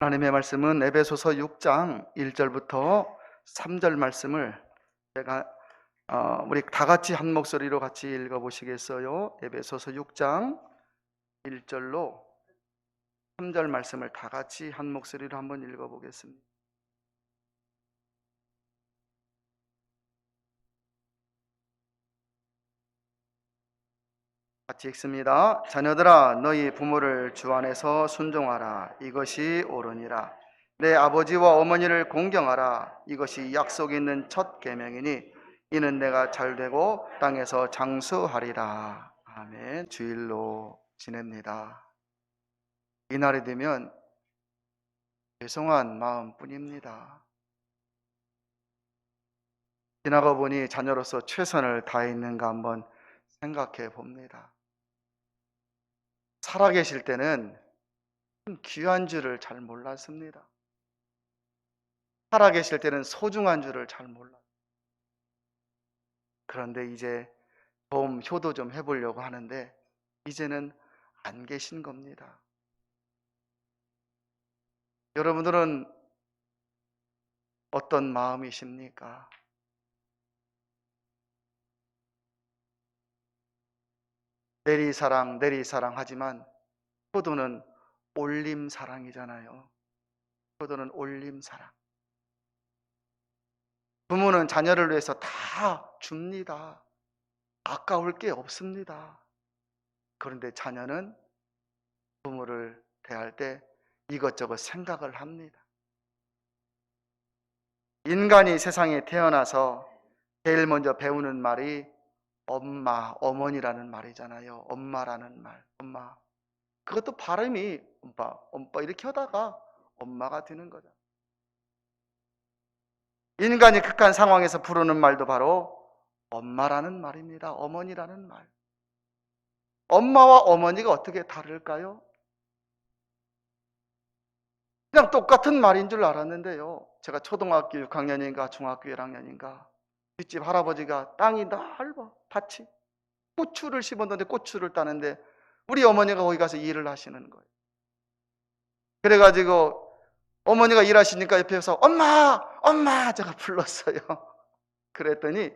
하나님의 말씀은 에베소서 6장 1절부터 3절 말씀을 제가 우리 다 같이 한 목소리로 같이 읽어보시겠어요? 에베소서 6장 1절로 3절 말씀을 다 같이 한 목소리로 한번 읽어보겠습니다. 같이 읽습니다. 자녀들아, 너희 부모를 주 안에서 순종하라. 이것이 옳으니라. 내 아버지와 어머니를 공경하라. 이것이 약속 있는 첫 계명이니 이는 내가 잘되고 땅에서 장수하리라. 아멘. 주일로 지냅니다. 이날이 되면 죄송한 마음뿐입니다. 지나가 보니 자녀로서 최선을 다했는가 한번 생각해 봅니다. 살아계실 때는 귀한 줄을 잘 몰랐습니다. 살아계실 때는 소중한 줄을 잘 몰랐습니다. 그런데 이제 좀 효도 좀 해보려고 하는데 이제는 안 계신 겁니다. 여러분들은 어떤 마음이십니까? 내리사랑 하지만 효도는 올림사랑이잖아요. 효도는 올림사랑. 부모는 자녀를 위해서 다 줍니다. 아까울 게 없습니다. 그런데 자녀는 부모를 대할 때 이것저것 생각을 합니다. 인간이 세상에 태어나서 제일 먼저 배우는 말이 엄마, 어머니라는 말이잖아요. 엄마라는 말, 엄마. 그것도 발음이 엄빠 이렇게 하다가 엄마가 되는 거죠. 인간이 극한 상황에서 부르는 말도 바로 엄마라는 말입니다. 어머니라는 말. 엄마와 어머니가 어떻게 다를까요? 그냥 똑같은 말인 줄 알았는데요. 제가 초등학교 6학년인가 중학교 1학년인가 뒷집 할아버지가 땅이 넓어 밭이 고추를 심었는데 고추를 따는데 우리 어머니가 거기 가서 일을 하시는 거예요. 그래가지고 어머니가 일하시니까 옆에서 엄마 제가 불렀어요. 그랬더니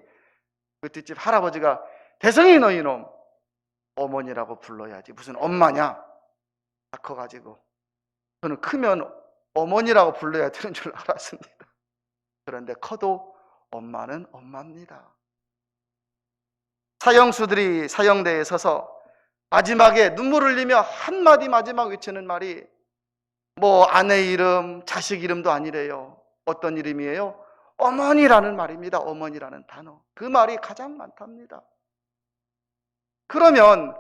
그 뒷집 할아버지가 대성이 너 이놈 어머니라고 불러야지 무슨 엄마냐. 다 커가지고 저는 크면 어머니라고 불러야 되는 줄 알았습니다. 그런데 커도 엄마는 엄마입니다. 사형수들이 사형대에 서서 마지막에 눈물을 흘리며 한마디 마지막 외치는 말이 뭐 아내 이름, 자식 이름도 아니래요. 어떤 이름이에요? 어머니라는 말입니다. 어머니라는 단어. 그 말이 가장 많답니다. 그러면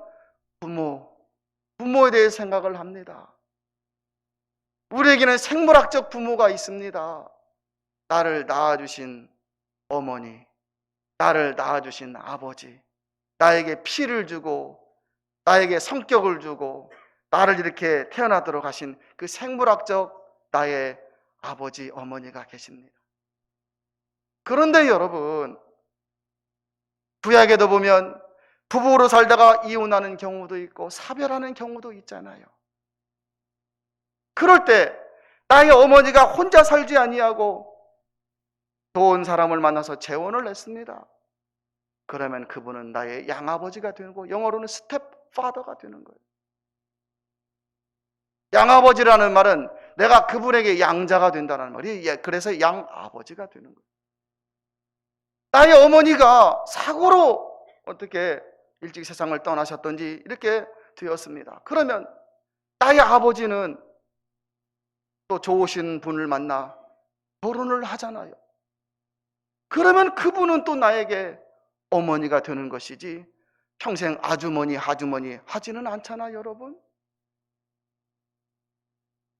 부모에 대해 생각을 합니다. 우리에게는 생물학적 부모가 있습니다. 나를 낳아주신 어머니, 나를 낳아주신 아버지, 나에게 피를 주고 나에게 성격을 주고 나를 이렇게 태어나도록 하신 그 생물학적 나의 아버지, 어머니가 계십니다. 그런데 여러분, 구약에도 보면 부부로 살다가 이혼하는 경우도 있고 사별하는 경우도 있잖아요. 그럴 때 나의 어머니가 혼자 살지 아니하고 좋은 사람을 만나서 재혼을 했습니다. 그러면 그분은 나의 양아버지가 되고 영어로는 스텝파더가 되는 거예요. 양아버지라는 말은 내가 그분에게 양자가 된다는 말이에요. 그래서 양아버지가 되는 거예요. 나의 어머니가 사고로 어떻게 일찍 세상을 떠나셨던지 이렇게 되었습니다. 그러면 나의 아버지는 또 좋으신 분을 만나 결혼을 하잖아요. 그러면 그분은 또 나에게 어머니가 되는 것이지 평생 아주머니, 하주머니 하지는 않잖아요, 여러분.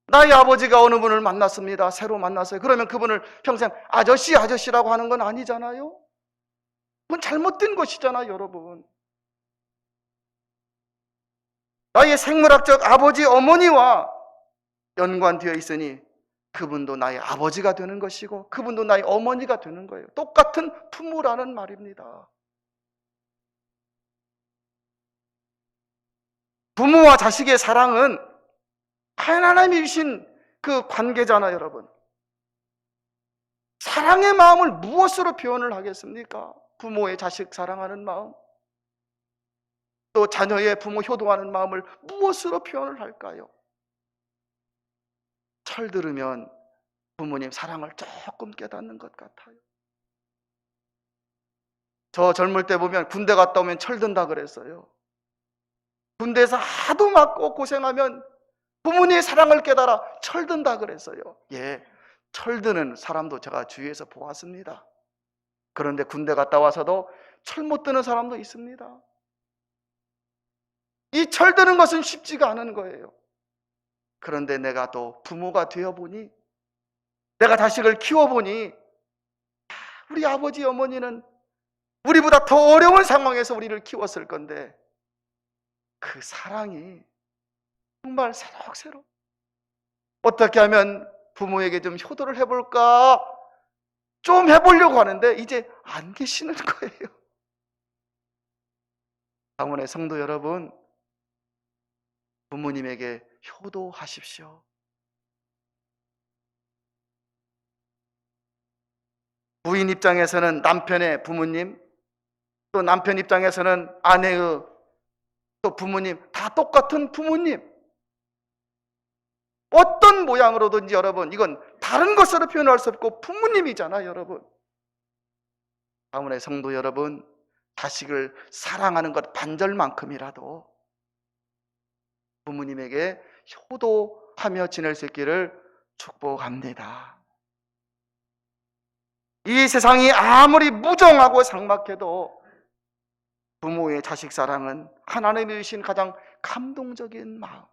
나의 아버지가 어느 분을 만났습니다. 새로 만났어요. 그러면 그분을 평생 아저씨라고 하는 건 아니잖아요. 그건 잘못된 것이잖아요, 여러분. 나의 생물학적 아버지, 어머니와 연관되어 있으니 그분도 나의 아버지가 되는 것이고 그분도 나의 어머니가 되는 거예요. 똑같은 부모라는 말입니다. 부모와 자식의 사랑은 하나님이 주신 그 관계잖아요, 여러분. 사랑의 마음을 무엇으로 표현을 하겠습니까? 부모의 자식 사랑하는 마음, 또 자녀의 부모 효도하는 마음을 무엇으로 표현을 할까요? 철들으면 부모님 사랑을 조금 깨닫는 것 같아요. 저 젊을 때 보면 군대 갔다 오면 철든다 그랬어요. 군대에서 하도 맞고 고생하면 부모님의 사랑을 깨달아 철든다 그랬어요. 예, 철드는 사람도 제가 주위에서 보았습니다. 그런데 군대 갔다 와서도 철 못 드는 사람도 있습니다. 이 철드는 것은 쉽지가 않은 거예요. 그런데 내가 또 부모가 되어보니, 내가 자식을 키워보니, 우리 아버지 어머니는 우리보다 더 어려운 상황에서 우리를 키웠을 건데 그 사랑이 정말 새록새록, 어떻게 하면 부모에게 좀 효도를 해볼까 좀 해보려고 하는데 이제 안 계시는 거예요. 강원의 성도 여러분, 부모님에게 효도하십시오. 부인 입장에서는 남편의 부모님, 또 남편 입장에서는 아내의 또 부모님, 다 똑같은 부모님. 어떤 모양으로든지 여러분, 이건 다른 것으로 표현할 수 없고 부모님이잖아요, 여러분. 가문의 성도 여러분, 자식을 사랑하는 것 반절만큼이라도 부모님에게 효도하며 지낼 수 있기를 축복합니다. 이 세상이 아무리 무정하고 삭막해도 부모의 자식 사랑은 하나님이 주신 가장 감동적인 마음.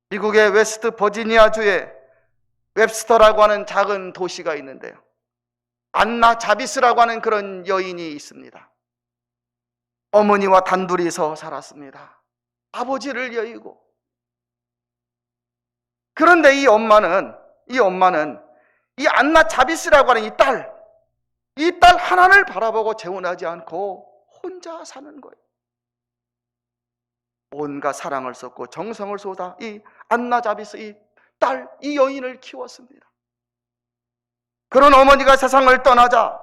미국의 웨스트 버지니아주에 웹스터라고 하는 작은 도시가 있는데요, 안나 자비스라고 하는 그런 여인이 있습니다. 어머니와 단둘이서 살았습니다. 아버지를 여의고. 그런데 이 엄마는 이 안나 자비스라고 하는 이 딸 하나를 바라보고 재혼하지 않고 혼자 사는 거예요. 온갖 사랑을 쏟고 정성을 쏟아 이 안나 자비스, 이 여인을 키웠습니다. 그런 어머니가 세상을 떠나자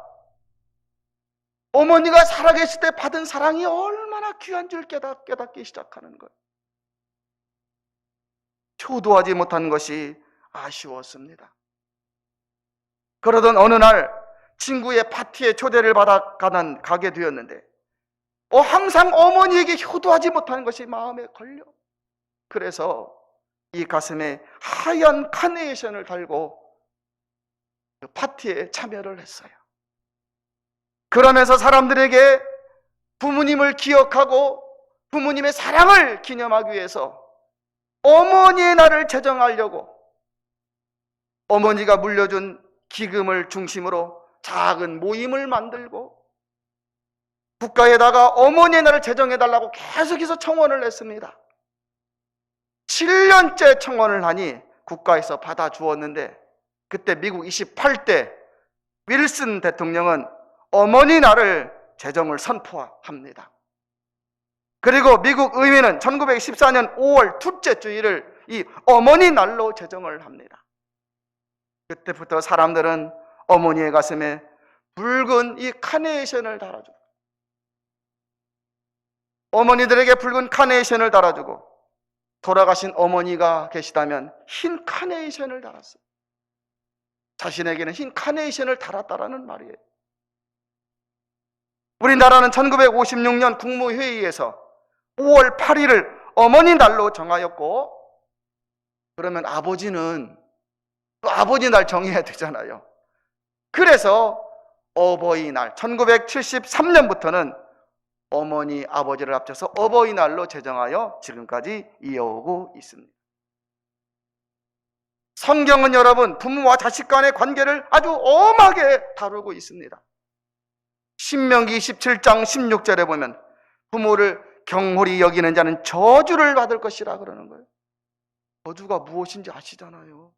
어머니가 살아계실 때 받은 사랑이 얼마나 귀한 줄 깨닫기 시작하는 거예요. 효도하지 못한 것이 아쉬웠습니다. 그러던 어느 날 친구의 파티에 초대를 받아 가게 되었는데 항상 어머니에게 효도하지 못하는 것이 마음에 걸려. 그래서 이 가슴에 하얀 카네이션을 달고 그 파티에 참여를 했어요. 그러면서 사람들에게 부모님을 기억하고 부모님의 사랑을 기념하기 위해서 어머니의 날을 제정하려고 어머니가 물려준 기금을 중심으로 작은 모임을 만들고 국가에다가 어머니의 날을 제정해달라고 계속해서 청원을 했습니다. 7년째 청원을 하니 국가에서 받아주었는데, 그때 미국 28대 윌슨 대통령은 어머니 날을 제정을 선포합니다. 그리고 미국 의회는 1914년 5월 둘째 주일을 이 어머니 날로 제정을 합니다. 그때부터 사람들은 어머니의 가슴에 붉은 이 카네이션을 달아주고, 어머니들에게 붉은 카네이션을 달아주고, 돌아가신 어머니가 계시다면 흰 카네이션을 달았어요. 자신에게는 흰 카네이션을 달았다라는 말이에요. 우리나라는 1956년 국무회의에서 5월 8일을 어머니 날로 정하였고, 그러면 아버지는 또 아버지 날 정해야 되잖아요. 그래서 어버이날, 1973년부터는 어머니, 아버지를 합쳐서 어버이날로 제정하여 지금까지 이어오고 있습니다. 성경은 여러분, 부모와 자식 간의 관계를 아주 엄하게 다루고 있습니다. 신명기 17장 16절에 보면 부모를 경홀히 여기는 자는 저주를 받을 것이라 그러는 거예요. 저주가 무엇인지 아시잖아요.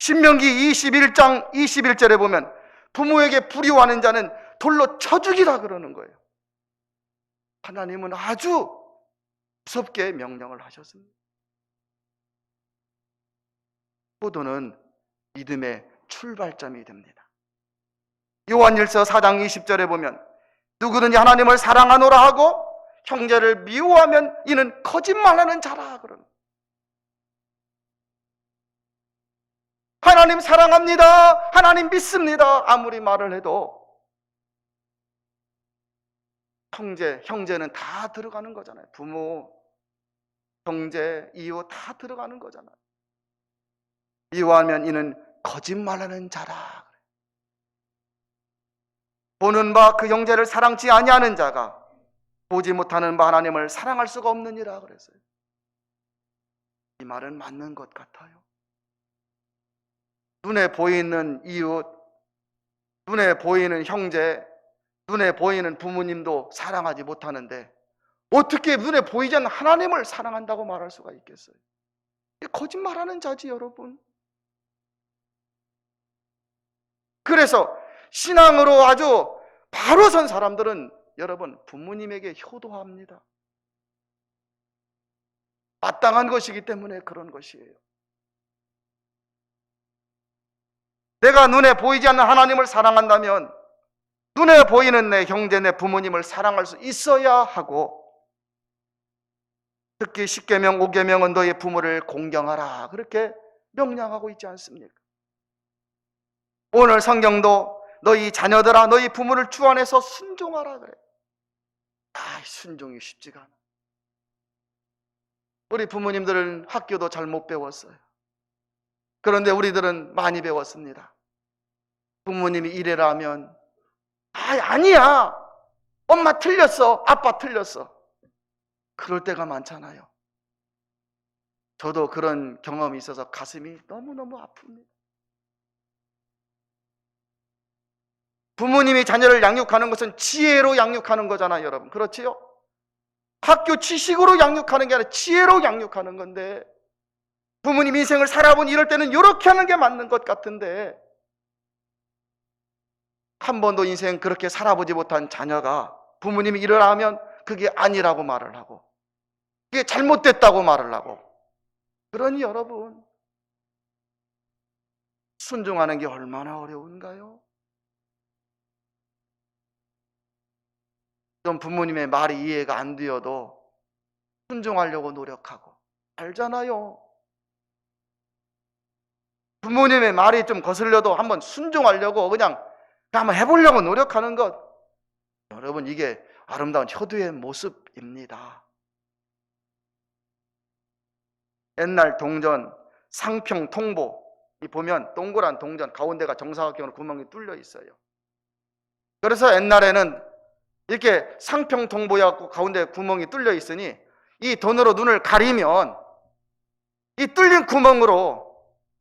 신명기 21장 21절에 보면 부모에게 불효하는 자는 돌로 쳐 죽이라 그러는 거예요. 하나님은 아주 무섭게 명령을 하셨습니다. 효도는 믿음의 출발점이 됩니다. 요한일서 4장 20절에 보면 누구든지 하나님을 사랑하노라 하고 형제를 미워하면 이는 거짓말하는 자라 그러는. 하나님 사랑합니다, 하나님 믿습니다 아무리 말을 해도 형제는 다 들어가는 거잖아요. 부모, 형제, 이웃 다 들어가는 거잖아요. 미워하면 이는 거짓말하는 자라. 보는 바 그 형제를 사랑치 아니하는 자가 보지 못하는 바 하나님을 사랑할 수가 없느니라 그랬어요. 이 말은 맞는 것 같아요. 눈에 보이는 이웃, 눈에 보이는 형제, 눈에 보이는 부모님도 사랑하지 못하는데 어떻게 눈에 보이지 않는 하나님을 사랑한다고 말할 수가 있겠어요? 거짓말하는 자지 여러분. 그래서 신앙으로 아주 바로 선 사람들은 여러분 부모님에게 효도합니다. 마땅한 것이기 때문에 그런 것이에요. 내가 눈에 보이지 않는 하나님을 사랑한다면 눈에 보이는 내 형제, 내 부모님을 사랑할 수 있어야 하고, 특히 10계명, 5계명은 너희 부모를 공경하라 그렇게 명령하고 있지 않습니까? 오늘 성경도 너희 자녀들아 너희 부모를 주 안에서 순종하라 그래. 순종이 쉽지가 않아. 우리 부모님들은 학교도 잘 못 배웠어요. 그런데 우리들은 많이 배웠습니다. 부모님이 이래라 하면 아니야 엄마 틀렸어, 아빠 틀렸어, 그럴 때가 많잖아요. 저도 그런 경험이 있어서 가슴이 너무너무 아픕니다. 부모님이 자녀를 양육하는 것은 지혜로 양육하는 거잖아요 여러분. 그렇지요? 학교 지식으로 양육하는 게 아니라 지혜로 양육하는 건데, 부모님 인생을 살아본 이럴 때는 이렇게 하는 게 맞는 것 같은데 한 번도 인생 그렇게 살아보지 못한 자녀가 부모님이 이러라 하면 그게 아니라고 말을 하고 그게 잘못됐다고 말을 하고, 그러니 여러분 순종하는 게 얼마나 어려운가요? 좀 부모님의 말이 이해가 안 되어도 순종하려고 노력하고, 알잖아요. 부모님의 말이 좀 거슬려도 한번 순종하려고 그냥 한번 해보려고 노력하는 것, 여러분 이게 아름다운 효도의 모습입니다. 옛날 동전 상평 통보 보면 동그란 동전 가운데가 정사각형으로 구멍이 뚫려 있어요. 그래서 옛날에는 이렇게 상평 통보였고 가운데 구멍이 뚫려 있으니 이 돈으로 눈을 가리면 이 뚫린 구멍으로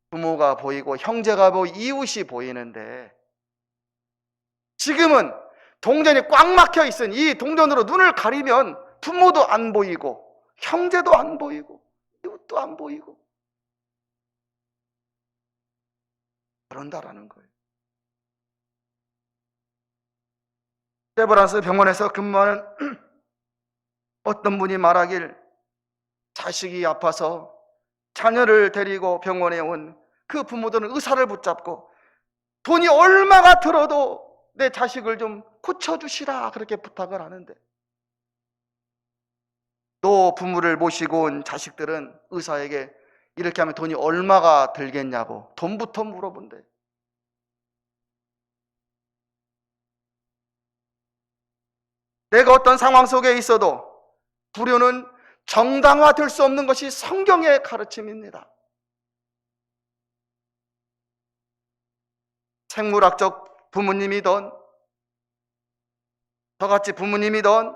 부모가 보이고 형제가 보이고 이웃이 보이는데, 지금은 동전이 꽉 막혀 있으니 이 동전으로 눈을 가리면 부모도 안 보이고 형제도 안 보이고 이웃도 안 보이고 그런다라는 거예요. 세브란스 병원에서 근무하는 어떤 분이 말하길, 자식이 아파서 자녀를 데리고 병원에 온 그 부모들은 의사를 붙잡고 돈이 얼마가 들어도 내 자식을 좀 고쳐주시라 그렇게 부탁을 하는데, 또 부모를 모시고 온 자식들은 의사에게 이렇게 하면 돈이 얼마가 들겠냐고 돈부터 물어본대. 내가 어떤 상황 속에 있어도 불효는 정당화될 수 없는 것이 성경의 가르침입니다. 생물학적 부모님이든 저같이 부모님이든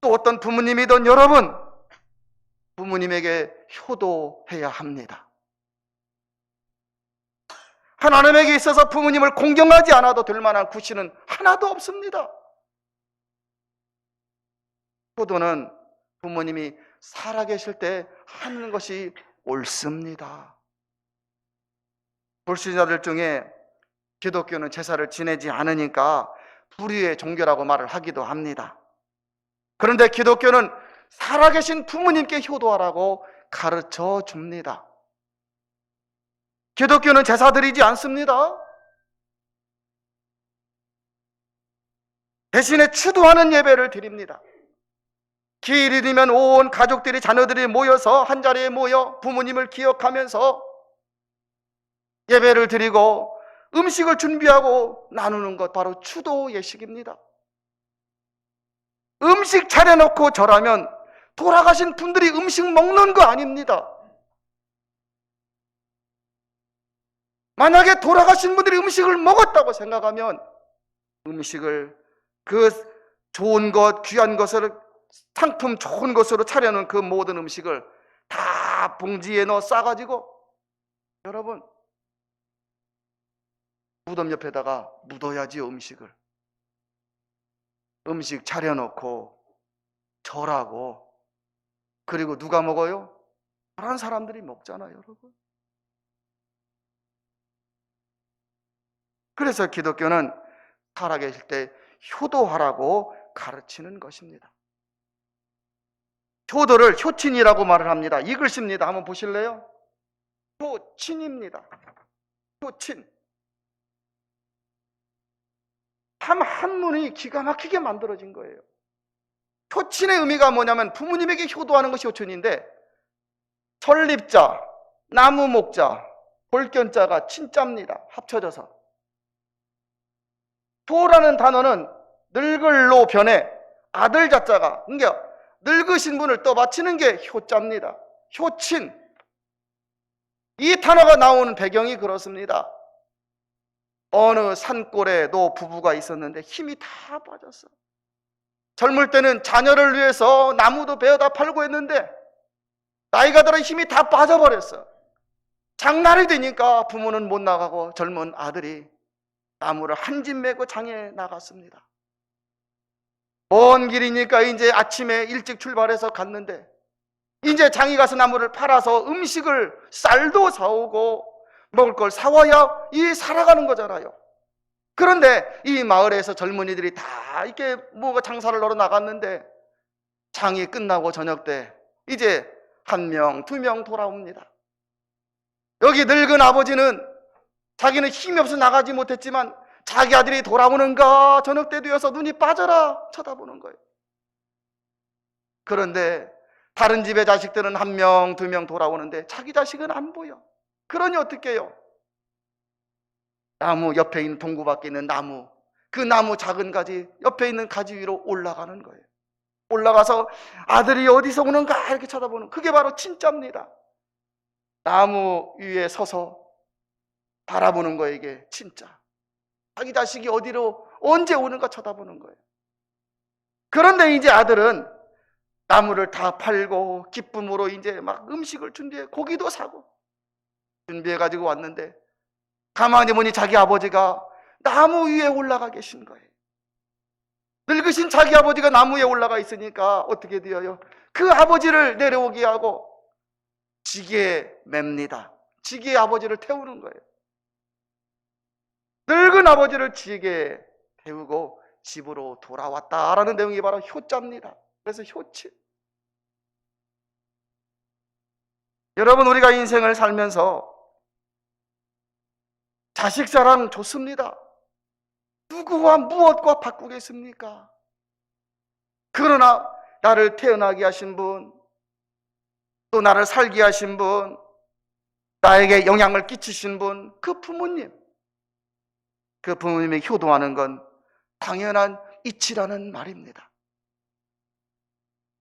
또 어떤 부모님이든 여러분 부모님에게 효도해야 합니다. 하나님에게 있어서 부모님을 공경하지 않아도 될 만한 구실은 하나도 없습니다. 효도는 부모님이 살아계실 때 하는 것이 옳습니다. 불신자들 중에 기독교는 제사를 지내지 않으니까 불의의 종교라고 말을 하기도 합니다. 그런데 기독교는 살아계신 부모님께 효도하라고 가르쳐 줍니다. 기독교는 제사 드리지 않습니다. 대신에 추도하는 예배를 드립니다. 기일이면 온 가족들이, 자녀들이 모여서 한 자리에 모여 부모님을 기억하면서 예배를 드리고 음식을 준비하고 나누는 것, 바로 추도 예식입니다. 음식 차려놓고 절하면 돌아가신 분들이 음식 먹는 거 아닙니다. 만약에 돌아가신 분들이 음식을 먹었다고 생각하면 음식을, 그 좋은 것, 귀한 것을, 상품 좋은 것으로 차려놓은 그 모든 음식을 다 봉지에 넣어 싸가지고, 여러분, 무덤 옆에다가 묻어야지요. 음식 차려놓고 절하고, 그리고 누가 먹어요? 다른 사람들이 먹잖아요, 여러분. 그래서 기독교는 살아계실 때 효도하라고 가르치는 것입니다. 효도를 효친이라고 말을 합니다. 이 글씨입니다. 한번 보실래요? 효친입니다. 효친. 참 한문이 기가 막히게 만들어진 거예요. 효친의 의미가 뭐냐면 부모님에게 효도하는 것이 효친인데, 설립자, 나무 목자, 볼견자가 친자입니다. 합쳐져서. 효라는 단어는 늙을로 변해 아들 자자가, 그러니까 늙으신 분을 떠받치는 게 효자입니다. 효친. 이 단어가 나오는 배경이 그렇습니다. 어느 산골에도 부부가 있었는데 힘이 다 빠졌어. 젊을 때는 자녀를 위해서 나무도 베어다 팔고 했는데 나이가 들어 힘이 다 빠져버렸어. 장날이 되니까 부모는 못 나가고 젊은 아들이 나무를 한 집 메고 장에 나갔습니다. 먼 길이니까 이제 아침에 일찍 출발해서 갔는데, 이제 장에 가서 나무를 팔아서 음식을, 쌀도 사오고 먹을 걸 사와야 이 살아가는 거잖아요. 그런데 이 마을에서 젊은이들이 다 이렇게 뭐가 장사를 하러 나갔는데, 장이 끝나고 저녁 때 이제 1명, 2명 돌아옵니다. 여기 늙은 아버지는 자기는 힘이 없어 나가지 못했지만 자기 아들이 돌아오는가 저녁 때 되어서 눈이 빠져라 쳐다보는 거예요. 그런데 다른 집의 자식들은 1명, 2명 돌아오는데 자기 자식은 안 보여. 그러니 어떻게 해요? 나무 옆에 있는, 동구 밖에 있는 나무, 그 나무 작은 가지, 옆에 있는 가지 위로 올라가는 거예요. 올라가서 아들이 어디서 오는가 이렇게 쳐다보는, 그게 바로 친자입니다. 나무 위에 서서 바라보는 거예요. 이게 친자. 자기 자식이 어디로 언제 오는가 쳐다보는 거예요. 그런데 이제 아들은 나무를 다 팔고 기쁨으로 이제 막 음식을 준비해, 고기도 사고 준비해 가지고 왔는데, 가만히 보니 자기 아버지가 나무 위에 올라가 계신 거예요. 늙으신 자기 아버지가 나무 위에 올라가 있으니까 어떻게 되어요? 그 아버지를 내려오게 하고 지게에 맵니다. 지게에 아버지를 태우는 거예요. 늙은 아버지를 지게에 태우고 집으로 돌아왔다라는 내용이 바로 효자입니다. 그래서 효친. 여러분, 우리가 인생을 살면서 자식 사랑 좋습니다. 누구와 무엇과 바꾸겠습니까? 그러나 나를 태어나게 하신 분, 또 나를 살게 하신 분, 나에게 영향을 끼치신 분, 그 부모님, 그 부모님에게 효도하는 건 당연한 이치라는 말입니다.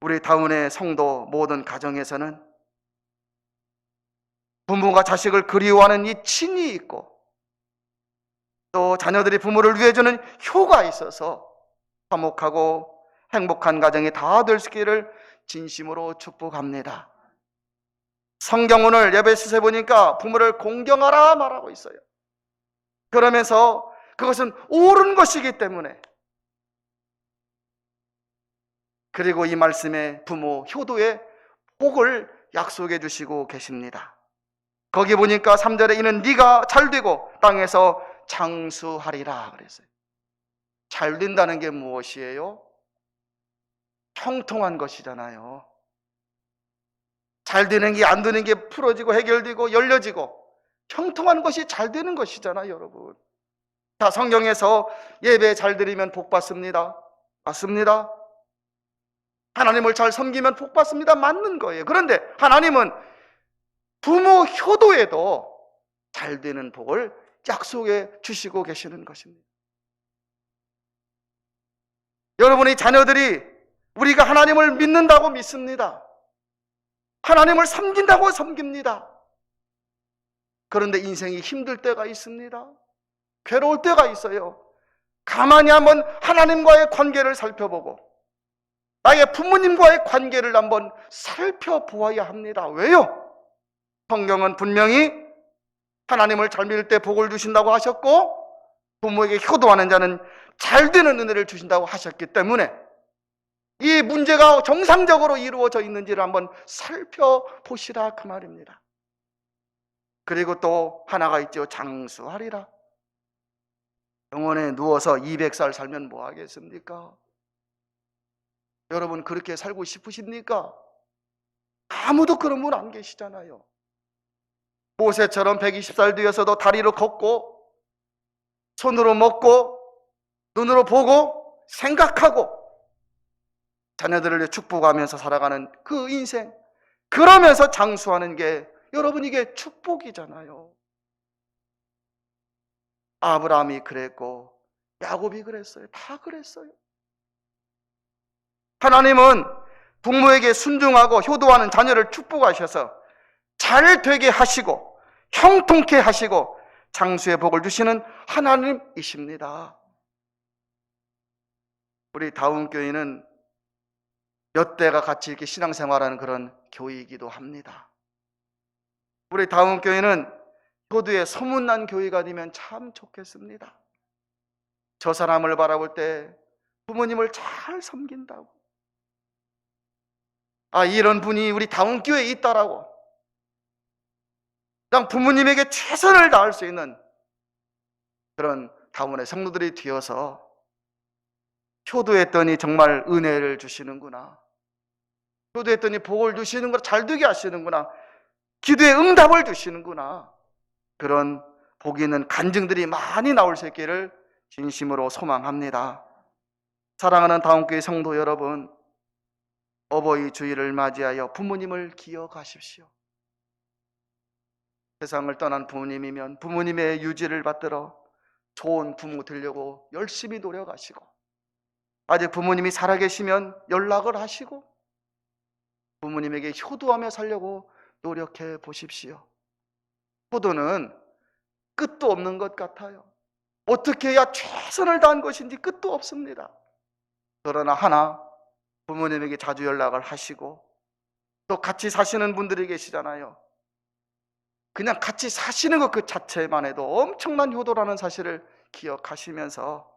우리 다운의 성도 모든 가정에서는 부모가 자식을 그리워하는 이 친이 있고, 또 자녀들이 부모를 위해주는 효가 있어서 화목하고 행복한 가정이 다 될 수 있기를 진심으로 축복합니다. 성경 오늘 예배시세 보니까 부모를 공경하라 말하고 있어요. 그러면서 그것은 옳은 것이기 때문에, 그리고 이 말씀에 부모 효도의 복을 약속해 주시고 계십니다. 거기 보니까 3절에 이는 네가 잘되고 땅에서 장수하리라 그랬어요. 잘 된다는 게 무엇이에요? 형통한 것이잖아요. 잘 되는 게 안 되는 게 풀어지고 해결되고 열려지고 형통한 것이 잘 되는 것이잖아요, 여러분. 자, 성경에서 예배 잘 드리면 복 받습니다. 맞습니다. 하나님을 잘 섬기면 복 받습니다. 맞는 거예요. 그런데 하나님은 부모 효도에도 잘 되는 복을 약속해 주시고 계시는 것입니다. 여러분의 자녀들이 우리가 하나님을 믿는다고 믿습니다. 하나님을 섬긴다고 섬깁니다. 그런데 인생이 힘들 때가 있습니다. 괴로울 때가 있어요. 가만히 한번 하나님과의 관계를 살펴보고 나의 부모님과의 관계를 한번 살펴보아야 합니다. 왜요? 성경은 분명히 하나님을 잘 믿을 때 복을 주신다고 하셨고 부모에게 효도하는 자는 잘 되는 은혜를 주신다고 하셨기 때문에 이 문제가 정상적으로 이루어져 있는지를 한번 살펴보시라 그 말입니다. 그리고 또 하나가 있죠. 장수하리라. 병원에 누워서 200살 살면 뭐 하겠습니까? 여러분 그렇게 살고 싶으십니까? 아무도 그런 분 안 계시잖아요. 모세처럼 120살 되어서도 다리로 걷고 손으로 먹고 눈으로 보고 생각하고 자녀들을 축복하면서 살아가는 그 인생, 그러면서 장수하는 게 여러분 이게 축복이잖아요. 아브라함이 그랬고 야곱이 그랬어요. 다 그랬어요. 하나님은 부모에게 순종하고 효도하는 자녀를 축복하셔서 잘 되게 하시고 형통케 하시고 장수의 복을 주시는 하나님이십니다. 우리 다운교회는 몇 대가 같이 이렇게 신앙생활하는 그런 교회이기도 합니다. 우리 다운교회는 효도에 소문난 교회가 되면 참 좋겠습니다. 저 사람을 바라볼 때 부모님을 잘 섬긴다고, 아 이런 분이 우리 다운교회에 있다라고 그냥 부모님에게 최선을 다할 수 있는 그런 다운의 성도들이 되어서 효도했더니 정말 은혜를 주시는구나, 효도했더니 복을 주시는구나, 잘 되게 하시는구나, 기도에 응답을 주시는구나, 그런 복 있는 간증들이 많이 나올 수 있기를 진심으로 소망합니다. 사랑하는 다운교회 성도 여러분, 어버이 주일을 맞이하여 부모님을 기억하십시오. 세상을 떠난 부모님이면 부모님의 유지를 받들어 좋은 부모 되려고 열심히 노력하시고, 아직 부모님이 살아계시면 연락을 하시고 부모님에게 효도하며 살려고 노력해 보십시오. 효도는 끝도 없는 것 같아요. 어떻게 해야 최선을 다한 것인지 끝도 없습니다. 그러나 하나, 부모님에게 자주 연락을 하시고 또 같이 사시는 분들이 계시잖아요. 그냥 같이 사시는 것 그 자체만 해도 엄청난 효도라는 사실을 기억하시면서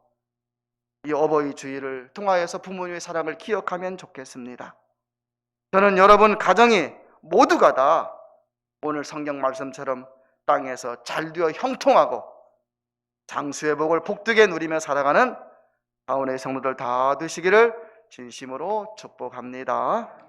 이 어버이 주일을 통하여서 부모님의 사랑을 기억하면 좋겠습니다. 저는 여러분 가정이 모두가 다 오늘 성경 말씀처럼 땅에서 잘 되어 형통하고 장수의 복을 복되게 누리며 살아가는 다운의 성도들 다 되시기를 진심으로 축복합니다.